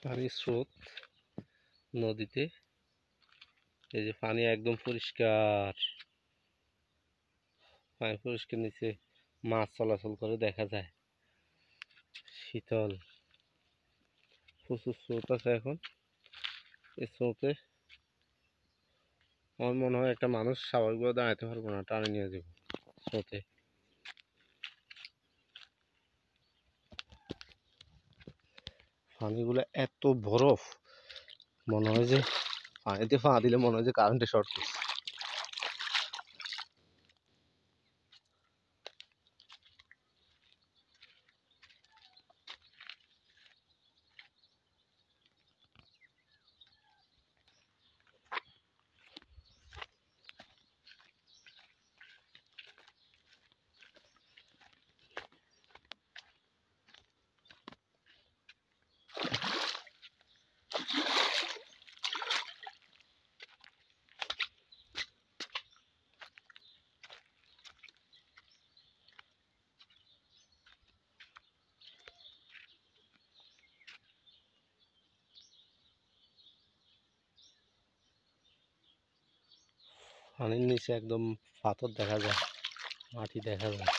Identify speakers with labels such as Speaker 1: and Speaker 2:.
Speaker 1: পানির স্রোত নদীতে। এই যে পানি একদম পরিষ্কার, পানি পরিষ্কার, নিচে মাছ চলাচল করে দেখা যায়। শীতল, প্রচুর স্রোত আছে এখন। এই স্রোতে আমার মনে হয় একটা মানুষ স্বাভাবিকভাবে দাঁড়াতে পারবো না, টানে নিয়ে যাবো স্রোতে। পানিগুলো এত বরফ, মনে হয় যে পানিতে পা দিলে মনে হয় যে কারেন্টে শর্ট করছে। পানির নিচে একদম পাথর দেখা যায়, মাটি দেখা যায়।